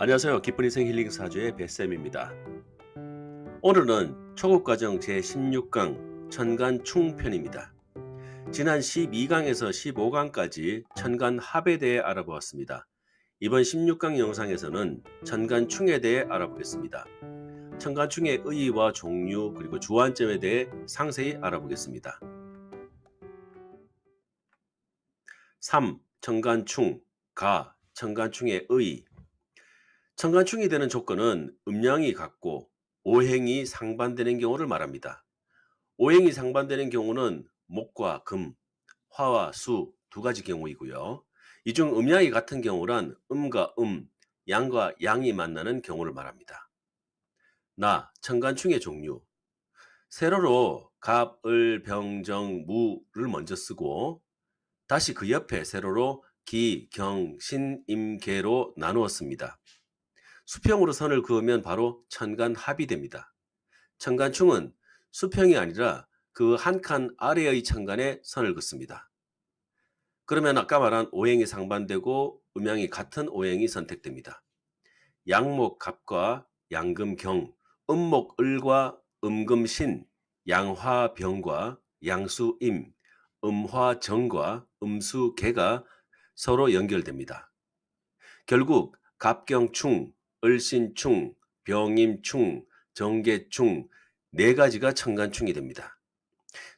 안녕하세요. 기쁜 인생 힐링 사주의 뱃쌤입니다. 오늘은 초급과정 제16강 천간충편입니다. 지난 12강에서 15강까지 천간합에 대해 알아보았습니다. 이번 16강 영상에서는 천간충에 대해 알아보겠습니다. 천간충의 의의와 종류 그리고 주안점에 대해 상세히 알아보겠습니다. 3. 천간충 가 천간충의 의의. 천간충이 되는 조건은 음양이 같고 오행이 상반되는 경우를 말합니다. 오행이 상반되는 경우는 목과 금, 화와 수 두 가지 경우이고요. 이 중 음양이 같은 경우란 음과 양과 양이 만나는 경우를 말합니다. 천간충의 종류. 세로로 갑, 을, 병, 정, 무를 먼저 쓰고 다시 그 옆에 세로로 기, 경, 신, 임, 계로 나누었습니다. 수평으로 선을 그으면 바로 천간합이 됩니다. 천간충은 수평이 아니라 그 한 칸 아래의 천간에 선을 긋습니다. 그러면 아까 말한 오행이 상반되고 음양이 같은 오행이 선택됩니다. 양목 갑과 양금 경, 음목 을과 음금 신, 양화 병과 양수 임, 음화 정과 음수 개가 서로 연결됩니다. 결국 갑경충, 을신충, 병임충, 정계충 네 가지가 천간충이 됩니다.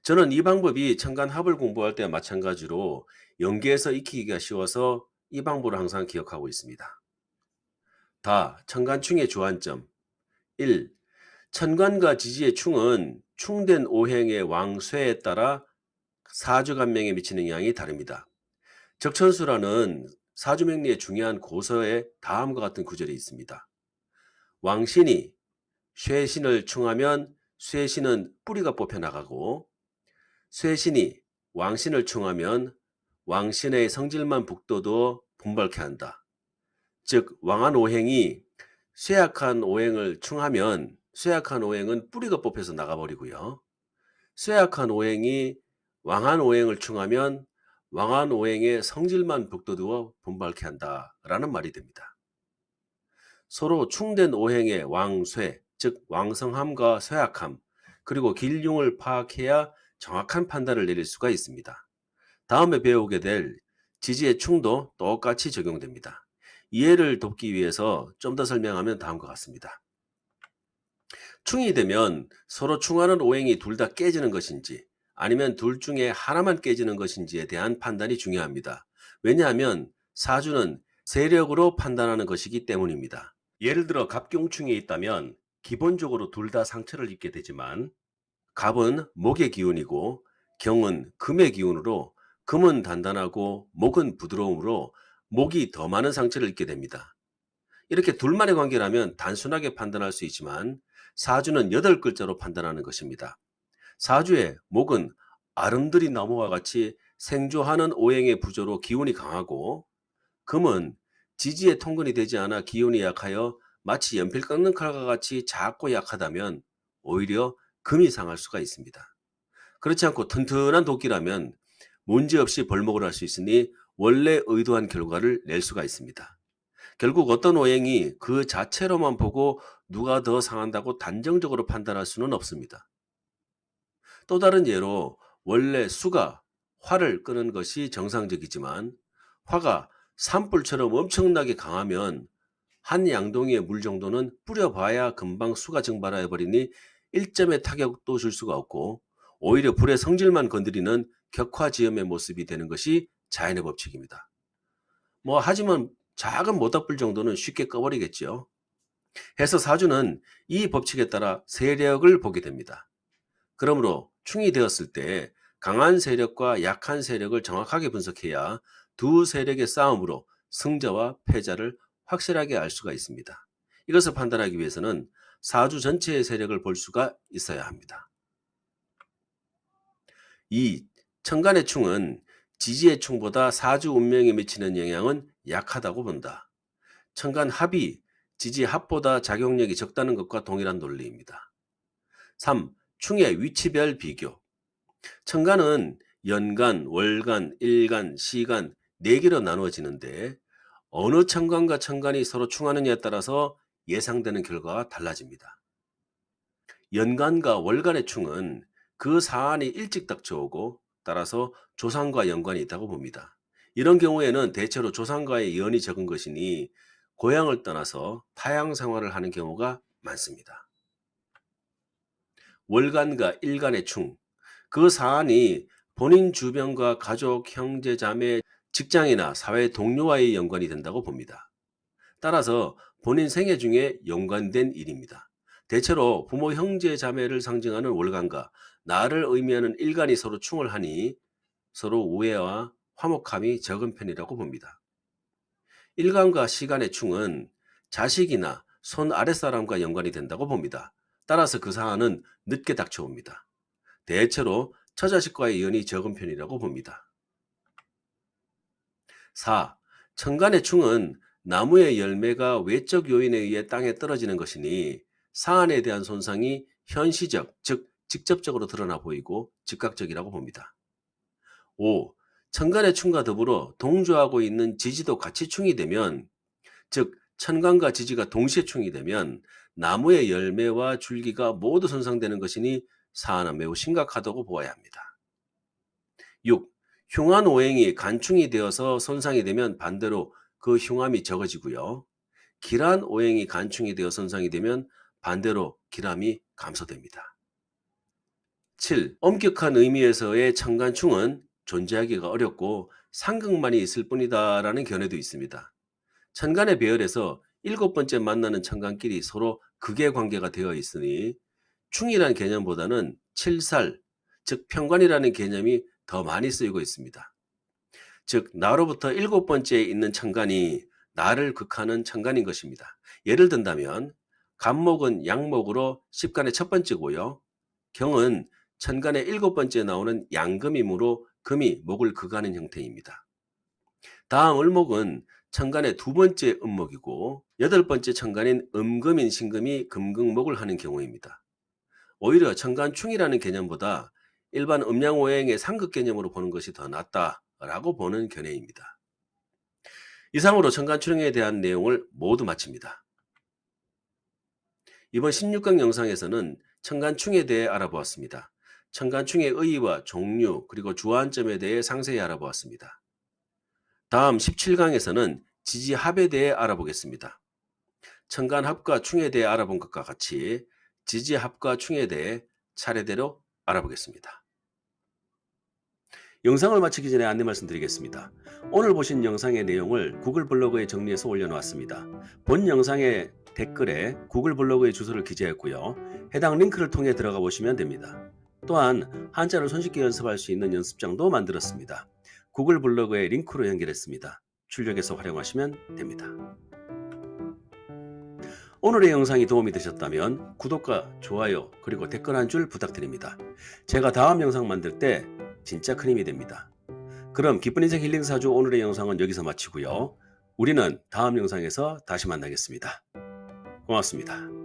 저는 이 방법이 천간합을 공부할 때와 마찬가지로 연계해서 익히기가 쉬워서 이 방법을 항상 기억하고 있습니다. 천간충의 주안점. 1. 천간과 지지의 충은 충된 오행의 왕쇠에 따라 사주간명에 미치는 영향이 다릅니다. 적천수라는 사주명리의 중요한 고서에 다음과 같은 구절이 있습니다. 왕신이 쇠신을 충하면 쇠신은 뿌리가 뽑혀나가고 쇠신이 왕신을 충하면 왕신의 성질만 북돋워 분발케 한다. 즉 왕한 오행이 쇠약한 오행을 충하면 쇠약한 오행은 뿌리가 뽑혀서 나가버리고요. 쇠약한 오행이 왕한 오행을 충하면 왕한 오행의 성질만 북돋워 분발케 한다라는 말이 됩니다. 서로 충된 오행의 왕쇠, 즉 왕성함과 쇠약함, 그리고 길흉을 파악해야 정확한 판단을 내릴 수가 있습니다. 다음에 배우게 될 지지의 충도 똑같이 적용됩니다. 이해를 돕기 위해서 좀 더 설명하면 다음과 같습니다. 충이 되면 서로 충하는 오행이 둘 다 깨지는 것인지 아니면 둘 중에 하나만 깨지는 것인지에 대한 판단이 중요합니다. 왜냐하면 사주는 세력으로 판단하는 것이기 때문입니다. 예를 들어 갑경충에 있다면 기본적으로 둘 다 상처를 입게 되지만 갑은 목의 기운이고 경은 금의 기운으로 금은 단단하고 목은 부드러움으로 목이 더 많은 상처를 입게 됩니다. 이렇게 둘만의 관계라면 단순하게 판단할 수 있지만 사주는 8글자로 판단하는 것입니다. 사주의 목은 아름드리 나무와 같이 생조하는 오행의 부조로 기운이 강하고 금은 지지의 통근이 되지 않아 기운이 약하여 마치 연필 깎는 칼과 같이 작고 약하다면 오히려 금이 상할 수가 있습니다. 그렇지 않고 튼튼한 도끼라면 문제없이 벌목을 할 수 있으니 원래 의도한 결과를 낼 수가 있습니다. 결국 어떤 오행이 그 자체로만 보고 누가 더 상한다고 단정적으로 판단할 수는 없습니다. 또 다른 예로 원래 수가 화를 끄는 것이 정상적이지만 화가 산불처럼 엄청나게 강하면 한 양동이의 물 정도는 뿌려봐야 금방 수가 증발해 버리니 1점의 타격도 줄 수가 없고 오히려 불의 성질만 건드리는 격화지엄의 모습이 되는 것이 자연의 법칙입니다. 하지만 작은 모닥불 정도는 쉽게 꺼버리겠죠. 해서 사주는 이 법칙에 따라 세력을 보게 됩니다. 그러므로 충이 되었을 때 강한 세력과 약한 세력을 정확하게 분석해야 두 세력의 싸움으로 승자와 패자를 확실하게 알 수가 있습니다. 이것을 판단하기 위해서는 사주 전체의 세력을 볼 수가 있어야 합니다. 2. 천간의 충은 지지의 충보다 사주 운명에 미치는 영향은 약하다고 본다. 천간 합이 지지 합보다 작용력이 적다는 것과 동일한 논리입니다. 3. 충의 위치별 비교. 천간은 연간, 월간, 일간, 시간 4개로 나누어지는데 어느 천간과 천간이 서로 충하느냐에 따라서 예상되는 결과가 달라집니다. 연간과 월간의 충은 그 사안이 일찍 닥쳐오고 따라서 조상과 연관이 있다고 봅니다. 이런 경우에는 대체로 조상과의 연이 적은 것이니 고향을 떠나서 타양 생활을 하는 경우가 많습니다. 월간과 일간의 충, 그 사안이 본인 주변과 가족, 형제, 자매, 직장이나 사회 동료와의 연관이 된다고 봅니다. 따라서 본인 생애 중에 연관된 일입니다. 대체로 부모, 형제, 자매를 상징하는 월간과 나를 의미하는 일간이 서로 충을 하니 서로 우애와 화목함이 적은 편이라고 봅니다. 일간과 시간의 충은 자식이나 손 아랫사람과 연관이 된다고 봅니다. 따라서 그 사안은 늦게 닥쳐옵니다. 대체로 처자식과의 연이 적은 편이라고 봅니다. 4. 천간의 충은 나무의 열매가 외적 요인에 의해 땅에 떨어지는 것이니 사안에 대한 손상이 현시적, 즉 직접적으로 드러나 보이고 즉각적이라고 봅니다. 5. 천간의 충과 더불어 동조하고 있는 지지도 같이 충이 되면, 즉 천간과 지지가 동시에 충이 되면 나무의 열매와 줄기가 모두 손상되는 것이니 사안은 매우 심각하다고 보아야 합니다. 6. 흉한 오행이 간충이 되어서 손상이 되면 반대로 그 흉함이 적어지고요. 길한 오행이 간충이 되어 손상이 되면 반대로 길함이 감소됩니다. 7. 엄격한 의미에서의 천간충은 존재하기가 어렵고 상극만이 있을 뿐이다 라는 견해도 있습니다. 천간의 배열에서 7번째 만나는 천간끼리 서로 극의 관계가 되어 있으니 충이라는 개념보다는 칠살, 즉 편관이라는 개념이 더 많이 쓰이고 있습니다. 즉 나로부터 7번째에 있는 천간이 나를 극하는 천간인 것입니다. 예를 든다면 간목은 양목으로 십간의 첫 번째고요. 경은 천간의 7번째에 나오는 양금이므로 금이 목을 극하는 형태입니다. 다음 을목은 천간의 두 번째 음목이고 8번째 천간인 음금인 신금이 금극목을 하는 경우입니다. 오히려 천간충이라는 개념보다 일반 음양오행의 상극 개념으로 보는 것이 더 낫다라고 보는 견해입니다. 이상으로 천간충에 대한 내용을 모두 마칩니다. 이번 16강 영상에서는 천간충에 대해 알아보았습니다. 천간충의 의의와 종류 그리고 주안점에 대해 상세히 알아보았습니다. 다음 17강에서는 지지합에 대해 알아보겠습니다. 천간합과 충에 대해 알아본 것과 같이 지지합과 충에 대해 차례대로 알아보겠습니다. 영상을 마치기 전에 안내 말씀드리겠습니다. 오늘 보신 영상의 내용을 구글 블로그에 정리해서 올려놓았습니다. 본 영상의 댓글에 구글 블로그의 주소를 기재했고요. 해당 링크를 통해 들어가 보시면 됩니다. 또한 한자를 손쉽게 연습할 수 있는 연습장도 만들었습니다. 구글 블로그에 링크로 연결했습니다. 출력해서 활용하시면 됩니다. 오늘의 영상이 도움이 되셨다면 구독과 좋아요 그리고 댓글 한 줄 부탁드립니다. 제가 다음 영상 만들 때 진짜 큰 힘이 됩니다. 그럼 기쁜 인생 힐링 사주 오늘의 영상은 여기서 마치고요. 우리는 다음 영상에서 다시 만나겠습니다. 고맙습니다.